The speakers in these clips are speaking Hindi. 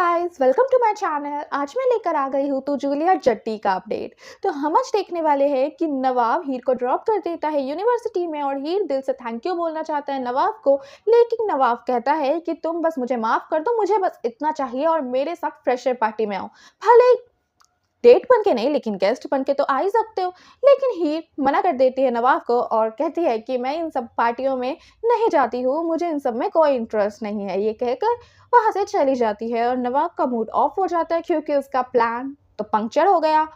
Guys, welcome to my channel. आज मैं लेकर आ गई हूँ तो जूलिया जट्टी का अपडेट। तो हम आज देखने वाले हैं कि नवाब हीर को ड्रॉप कर देता है यूनिवर्सिटी में और हीर दिल से थैंक यू बोलना चाहता है नवाब को। लेकिन नवाब कहता है कि तुम बस मुझे माफ़ कर दो, मुझे बस इतना चाहिए और मेरे साथ फ्रेशर पार्टी में आओ। भले डेट बन के नहीं लेकिन गेस्ट बन के तो आ ही सकते हो। लेकिन हीर मना कर देती है नवाब को और कहती है कि मैं इन सब पार्टियों में नहीं जाती हूँ, मुझे इन सब में कोई इंटरेस्ट नहीं है। ये कहकर वहाँ से चली जाती है और नवाब का मूड ऑफ हो जाता है क्योंकि उसका प्लान तो पंक्चर हो गया।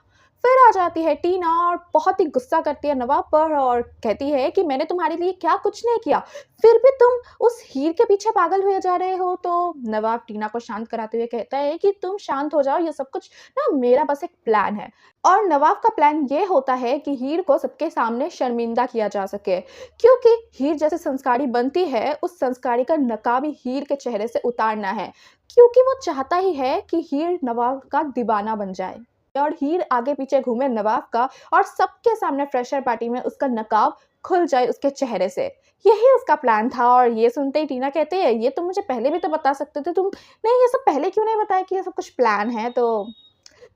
फिर आ जाती है टीना और बहुत ही गुस्सा करती है नवाब पर और कहती है कि मैंने तुम्हारे लिए क्या कुछ नहीं किया, फिर भी तुम उस हीर के पीछे पागल हुए जा रहे हो। तो नवाब टीना को शांत कराते हुए कहता है कि तुम शांत हो जाओ, ये सब कुछ ना मेरा बस एक प्लान है। और नवाब का प्लान ये होता है कि हीर को सबके सामने शर्मिंदा किया जा सके, क्योंकि हीर जैसे संस्कारी बनती है उस संस्कारी का नकाब ही हीर के चेहरे से उतारना है, क्योंकि वो चाहता ही है कि हीर नवाब का दीवाना बन जाए और हीर आगे पीछे घूमे नवाब का और सबके सामने फ्रेशर पार्टी में उसका नकाब खुल जाए उसके चेहरे से। यही उसका प्लान था। और ये सुनते ही टीना कहते हैं ये तुम मुझे पहले भी तो बता सकते थे, तुम नहीं ये सब पहले क्यों नहीं बताया कि ये सब कुछ प्लान है। तो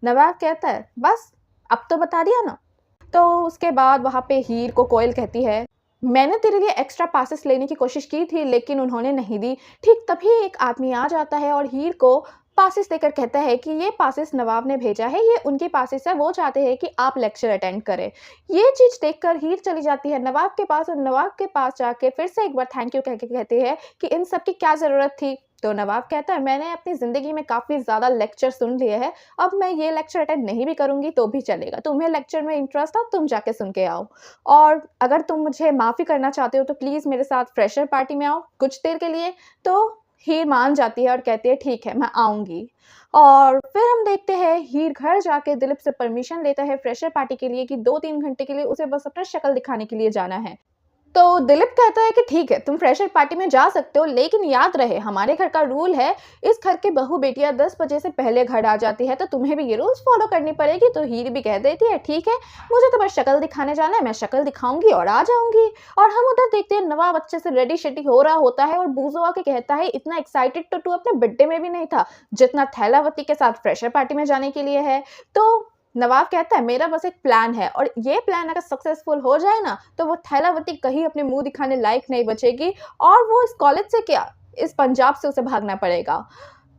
नवाब कहता है बस अब तो बता दिया ना। तो उसके बाद वहाँ पे हीर को कोयल कहती है मैंने तेरे लिए एक्स्ट्रा पासेस लेने की कोशिश की थी लेकिन उन्होंने नहीं दी। ठीक तभी एक आदमी आ जाता है और हीर को पासेस देकर कहता है कि ये पासेस नवाब ने भेजा है, ये उनके पासेस है, वो चाहते हैं कि आप लेक्चर अटेंड करें। ये चीज़ देखकर हीर चली जाती है नवाब के पास और नवाब के पास जाके फिर से एक बार थैंक यू कह के कहती है कि इन सब की क्या ज़रूरत थी। तो नवाब कहता है मैंने अपनी ज़िंदगी में काफ़ी ज़्यादा लेक्चर सुन लिए हैं, अब मैं ये लेक्चर अटेंड नहीं भी करूँगी तो भी चलेगा, तुम्हें लेक्चर में इंटरेस्ट हो तुम जाके सुन के आओ, और अगर तुम मुझे माफ़ी करना चाहते हो तो प्लीज़ मेरे साथ फ्रेशर पार्टी में आओ कुछ देर के लिए। तो हीर मान जाती है और कहती है ठीक है मैं आऊँगी। और फिर हम देखते हैं हीर घर जाके दिलीप से परमिशन लेता है फ्रेशर पार्टी के लिए कि 2-3 घंटे के लिए उसे बस अपना शक्ल दिखाने के लिए जाना है। तो दिलीप कहता है कि ठीक है तुम फ्रेशर पार्टी में जा सकते हो, लेकिन याद रहे हमारे घर का रूल है इस घर के बहू बेटियां 10 बजे से पहले घर आ जाती है, तो तुम्हें भी ये रूल्स फॉलो करनी पड़ेगी। तो हीर भी कह देती है ठीक है मुझे तो बस शक्ल दिखाने जाना है, मैं शक्ल दिखाऊंगी और आ जाऊंगी। और हम उधर देखते हैं नवाब अच्छे से रेडी शेडी हो रहा होता है और बूजो आके कहता है इतना एक्साइटेड तो तू अपने बर्थडे में भी नहीं था जितना थैलावती के साथ फ्रेशर पार्टी में जाने के लिए है। तो नवाब कहता है मेरा बस एक प्लान है और ये प्लान अगर सक्सेसफुल हो जाए ना तो वो थैलावती कहीं अपने मुंह दिखाने लायक नहीं बचेगी और वो इस कॉलेज से क्या इस पंजाब से उसे भागना पड़ेगा।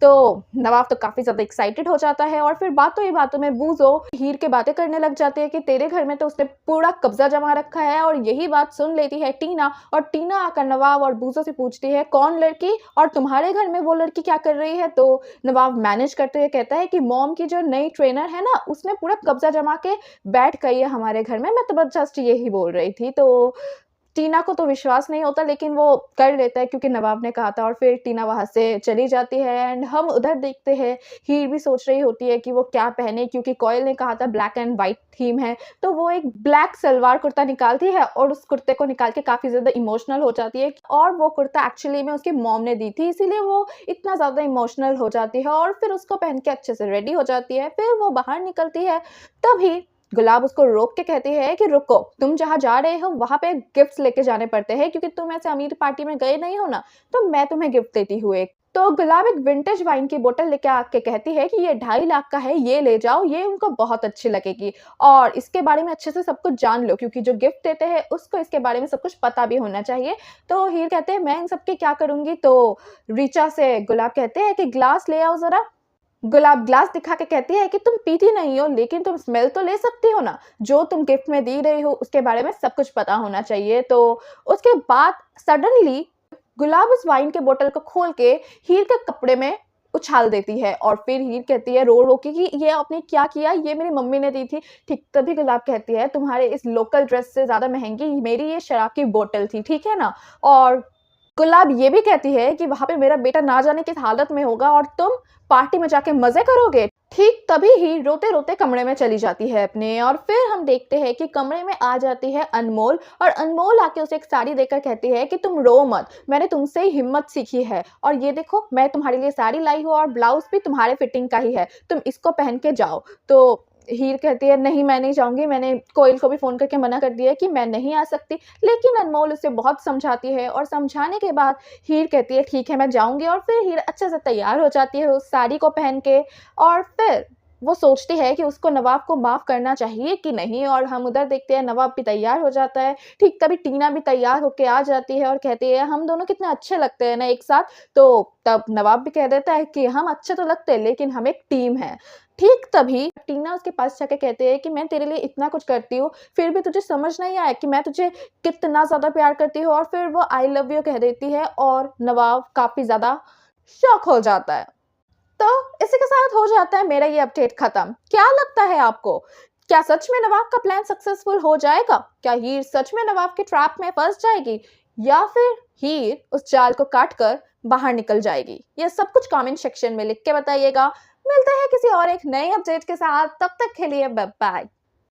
तो नवाब तो काफ़ी ज़्यादा एक्साइटेड हो जाता है और फिर बातों ही बातों में बूजो हीर के बातें करने लग जाते हैं कि तेरे घर में तो उसने पूरा कब्जा जमा रखा है। और यही बात सुन लेती है टीना और टीना आकर नवाब और बूजो से पूछती है कौन लड़की और तुम्हारे घर में वो लड़की क्या कर रही है। तो नवाब मैनेज करते हुए कहता है कि मॉम की जो नई ट्रेनर है ना उसने पूरा कब्जा जमा के बैठ गई है हमारे घर में, मैं तो बस जस्ट यही बोल रही थी। तो टीना को तो विश्वास नहीं होता लेकिन वो कर लेता है क्योंकि नवाब ने कहा था और फिर टीना वहाँ से चली जाती है। एंड हम उधर देखते हैं हीर भी सोच रही होती है कि वो क्या पहने, क्योंकि कोयल ने कहा था ब्लैक एंड वाइट थीम है, तो वो एक ब्लैक सलवार कुर्ता निकालती है और उस कुर्ते को निकाल के काफ़ी ज़्यादा इमोशनल हो जाती है। और वो कुर्ता एक्चुअली में उसकी मॉम ने दी थी इसीलिए वो इतना ज़्यादा इमोशनल हो जाती है और फिर उसको पहन के अच्छे से रेडी हो जाती है। फिर वो बाहर निकलती है, तभी गुलाब उसको रोक के कहती है कि रुको, तुम जहाँ जा रहे हो वहाँ पे गिफ्ट्स लेके जाने पड़ते हैं क्योंकि तुम ऐसे अमीर पार्टी में गए नहीं हो ना, तो मैं तुम्हें गिफ्ट देती हूँ एक। तो गुलाब एक विंटेज वाइन की बोतल लेके आके कहती है कि ये 2.5 लाख का है, ये ले जाओ, ये उनको बहुत अच्छी लगेगी और इसके बारे में अच्छे से सब कुछ जान लो क्योंकि जो गिफ्ट देते हैं उसको इसके बारे में सब कुछ पता भी होना चाहिए। तो हीर कहते हैं मैं इन सब के क्या करूँगी। तो रीचा से गुलाब कहते हैं कि ग्लास ले आओ ज़रा। गुलाब ग्लास दिखा के कहती है कि तुम पीती नहीं हो लेकिन तुम स्मेल तो ले सकती हो ना, जो तुम गिफ्ट में दे रही हो उसके बारे में सब कुछ पता होना चाहिए। तो उसके बाद सडनली गुलाब उस वाइन के बोतल को खोल के हीर के कपड़े में उछाल देती है और फिर हीर कहती है रो रो के कि ये आपने क्या किया, ये मेरी मम्मी ने दी थी। ठीक तभी गुलाब कहती है तुम्हारे इस लोकल ड्रेस से ज़्यादा महंगी मेरी ये शराब की बोतल थी, ठीक है ना। और गुलाब ये भी कहती है कि वहाँ पे मेरा बेटा ना जाने किस हालत में होगा और तुम पार्टी में जाके मजे करोगे। ठीक तभी ही रोते रोते कमरे में चली जाती है अपने। और फिर हम देखते हैं कि कमरे में आ जाती है अनमोल और अनमोल आके उसे एक साड़ी देकर कहती है कि तुम रो मत, मैंने तुमसे ही हिम्मत सीखी है और ये देखो मैं तुम्हारे लिए साड़ी लाई हूँ और ब्लाउज भी तुम्हारे फिटिंग का ही है, तुम इसको पहन के जाओ। तो हीर कहती है नहीं मैं नहीं जाऊँगी, मैंने कोयल को भी फ़ोन करके मना कर दिया है कि मैं नहीं आ सकती। लेकिन अनमोल उसे बहुत समझाती है और समझाने के बाद हीर कहती है ठीक है मैं जाऊँगी, और फिर हीर अच्छे से तैयार हो जाती है उस साड़ी को पहन के, और फिर वो सोचती है कि उसको नवाब को माफ़ करना चाहिए कि नहीं, और हम उधर देखते हैं नवाब भी तैयार हो जाता है। ठीक तभी टीना भी तैयार होके आ जाती है और कहती है हम दोनों कितने अच्छे लगते हैं ना एक साथ। तो तब नवाब भी कह देता है कि हम अच्छे तो लगते हैं लेकिन हम एक टीम हैं। ठीक तभी टीना उसके पास जाके कहती है कि मैं तेरे लिए इतना कुछ करती हूँ, फिर भी तुझे समझ नहीं आया कि मैं तुझे कितना ज़्यादा प्यार करती हूँ, और फिर वो आई लव यू कह देती है और नवाब काफ़ी ज़्यादा शॉक हो जाता है। तो इसी के साथ हो जाता है मेरा ये अपडेट खत्म। क्या लगता है आपको? क्या सच में नवाब का प्लान सक्सेसफुल हो जाएगा? क्या हीर सच में नवाब के ट्रैप में फँस जाएगी? या फिर हीर उस जाल को काट कर बाहर निकल जाएगी? ये सब कुछ कमेंट सेक्शन में लिख के बताइएगा। मिलते हैं किसी और एक नए अपडेट के साथ, तब तक के लिए बाय बाय।